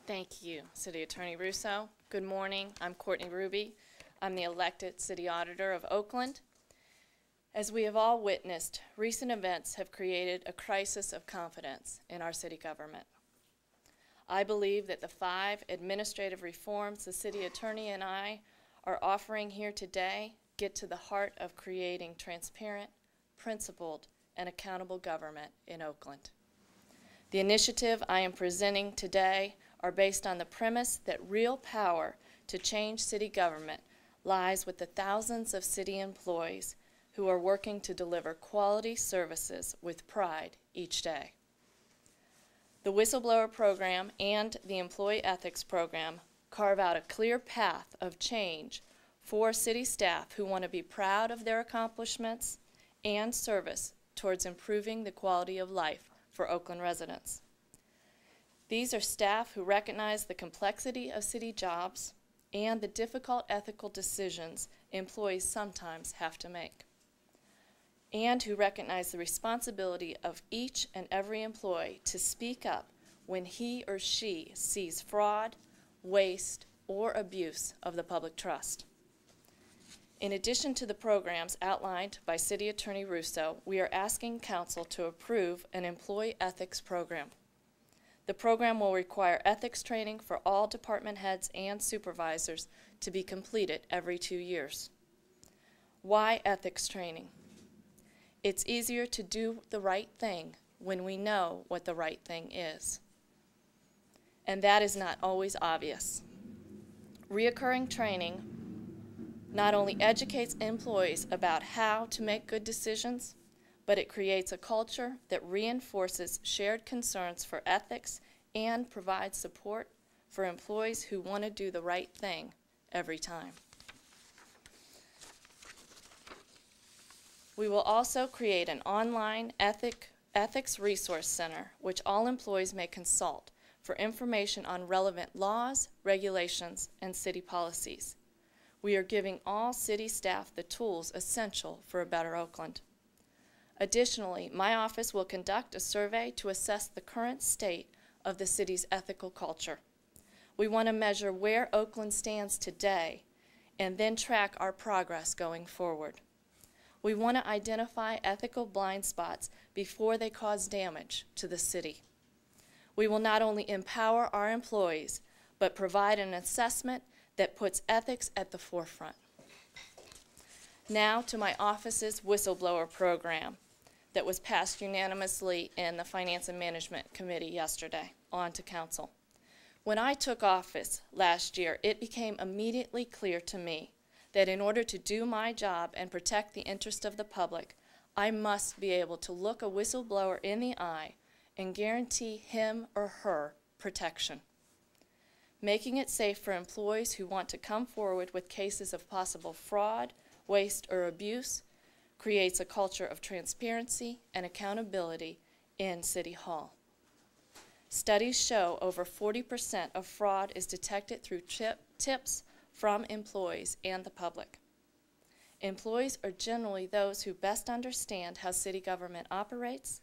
Thank you, City Attorney Russo. Good morning. I'm Courtney Ruby. I'm the elected City Auditor of Oakland. As we have all witnessed, recent events have created a crisis of confidence in our city government. I believe that the 5 administrative reforms the City Attorney and I are offering here today get to the heart of creating transparent, principled, and accountable government in Oakland. The initiative I am presenting today are based on the premise that real power to change city government lies with the thousands of city employees who are working to deliver quality services with pride each day. The Whistleblower Program and the Employee Ethics Program carve out a clear path of change for city staff who want to be proud of their accomplishments and service towards improving the quality of life for Oakland residents. These are staff who recognize the complexity of city jobs and the difficult ethical decisions employees sometimes have to make, and who recognize the responsibility of each and every employee to speak up when he or she sees fraud, waste, or abuse of the public trust. In addition to the programs outlined by City Attorney Russo, we are asking Council to approve an employee ethics program. The program will require ethics training for all department heads and supervisors to be completed every 2 years. Why ethics training? It's easier to do the right thing when we know what the right thing is. And that is not always obvious. Reoccurring training not only educates employees about how to make good decisions, but it creates a culture that reinforces shared concerns for ethics and provides support for employees who want to do the right thing every time. We will also create an online ethics resource center which all employees may consult for information on relevant laws, regulations, and city policies. We are giving all city staff the tools essential for a better Oakland. Additionally, my office will conduct a survey to assess the current state of the city's ethical culture. We want to measure where Oakland stands today and then track our progress going forward. We want to identify ethical blind spots before they cause damage to the city. We will not only empower our employees, but provide an assessment that puts ethics at the forefront. Now to my office's whistleblower program that was passed unanimously in the Finance and Management Committee yesterday on to Council. When I took office last year, it became immediately clear to me that in order to do my job and protect the interest of the public, I must be able to look a whistleblower in the eye and guarantee him or her protection. Making it safe for employees who want to come forward with cases of possible fraud, waste, or abuse creates a culture of transparency and accountability in City Hall. Studies show over 40% of fraud is detected through tips from employees and the public. Employees are generally those who best understand how city government operates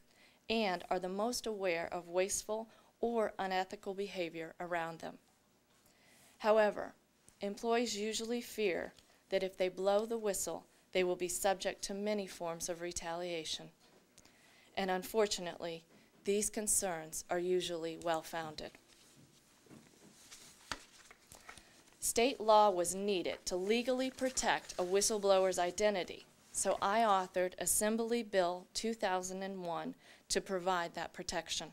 and are the most aware of wasteful or unethical behavior around them. However, employees usually fear that if they blow the whistle, they will be subject to many forms of retaliation. And unfortunately, these concerns are usually well-founded. State law was needed to legally protect a whistleblower's identity, so I authored Assembly Bill 2001 to provide that protection.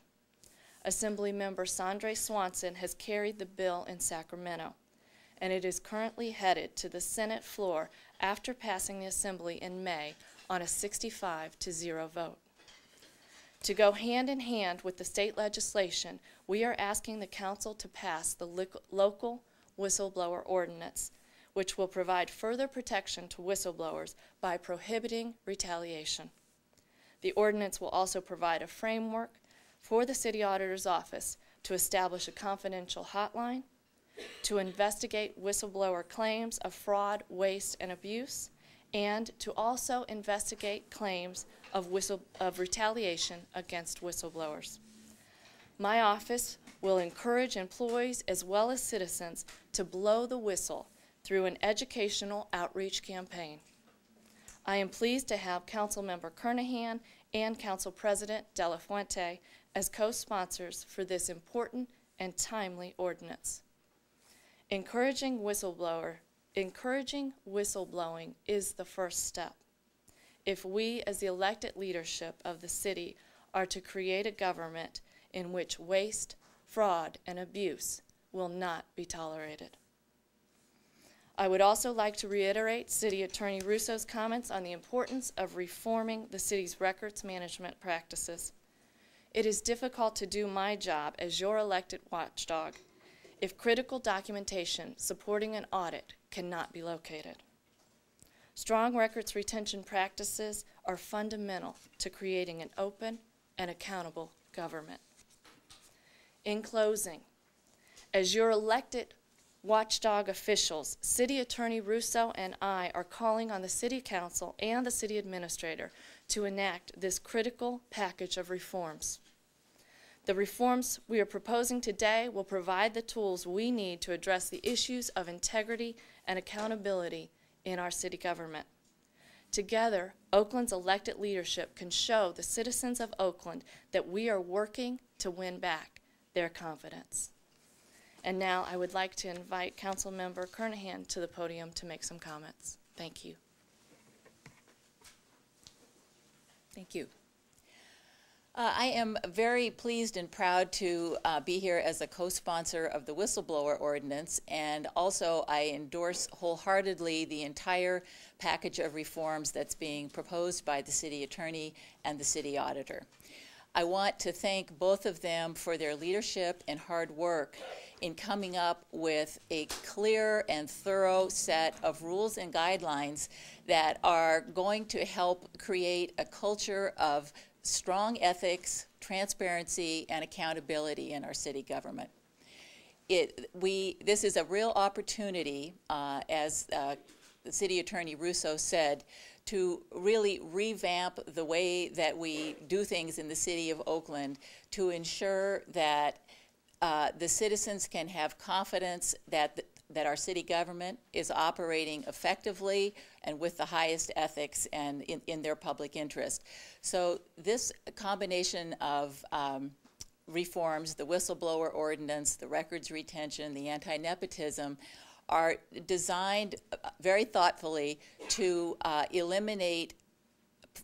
Assemblymember Sandre Swanson has carried the bill in Sacramento, and it is currently headed to the Senate floor after passing the Assembly in May on a 65-0 vote. To go hand in hand with the state legislation, we are asking the Council to pass the local whistleblower ordinance, which will provide further protection to whistleblowers by prohibiting retaliation. The ordinance will also provide a framework for the City Auditor's Office to establish a confidential hotline, to investigate whistleblower claims of fraud, waste, and abuse, and to also investigate claims of retaliation against whistleblowers. My office will encourage employees as well as citizens to blow the whistle through an educational outreach campaign. I am pleased to have Councilmember Kernahan and Council President De La Fuente as co-sponsors for this important and timely ordinance. Encouraging whistleblowing is the first step. If we, as the elected leadership of the city, are to create a government in which waste, fraud, and abuse will not be tolerated. I would also like to reiterate City Attorney Russo's comments on the importance of reforming the city's records management practices. It is difficult to do my job as your elected watchdog if critical documentation supporting an audit cannot be located. Strong records retention practices are fundamental to creating an open and accountable government. In closing, as your elected watchdog officials, City Attorney Russo and I are calling on the City Council and the City Administrator to enact this critical package of reforms. The reforms we are proposing today will provide the tools we need to address the issues of integrity and accountability in our city government. Together, Oakland's elected leadership can show the citizens of Oakland that we are working to win back their confidence. And now I would like to invite Councilmember Kernahan to the podium to make some comments. Thank you. Thank you. I am very pleased and proud to be here as a co-sponsor of the whistleblower ordinance, and also I endorse wholeheartedly the entire package of reforms that's being proposed by the city attorney and the city auditor. I want to thank both of them for their leadership and hard work in coming up with a clear and thorough set of rules and guidelines that are going to help create a culture of strong ethics, transparency, and accountability in our city government. This is a real opportunity, as the City Attorney Russo said, to really revamp the way that we do things in the city of Oakland to ensure that the citizens can have confidence that our city government is operating effectively and with the highest ethics and in their public interest. So this combination of reforms, the whistleblower ordinance, the records retention, the anti-nepotism, are designed very thoughtfully to eliminate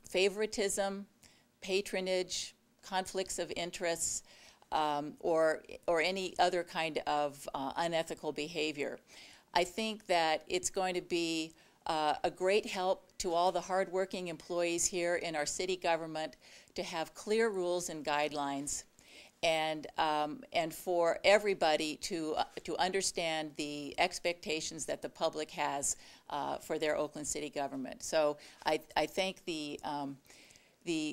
favoritism, patronage, conflicts of interests, or any other kind of unethical behavior. I think that it's going to be a great help to all the hardworking employees here in our city government to have clear rules and guidelines, and for everybody to understand the expectations that the public has for their Oakland city government. So I thank the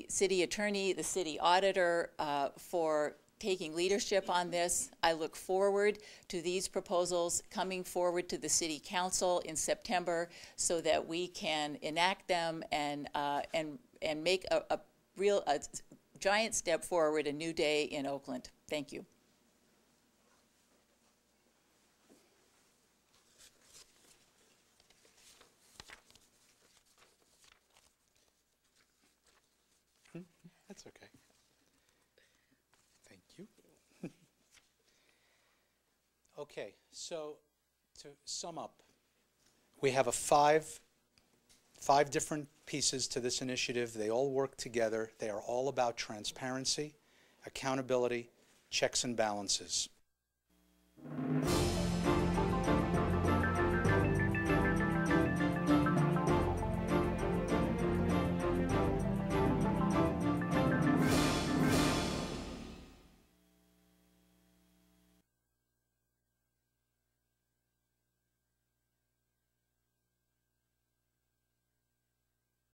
city attorney, the city auditor for taking leadership on this. I look forward to these proposals coming forward to the City Council in September so that we can enact them and make a giant step forward, a new day in Oakland. Thank you. That's okay. Thank you. Okay, so to sum up, we have five different pieces to this initiative. They all work together. They are all about transparency, accountability, checks and balances.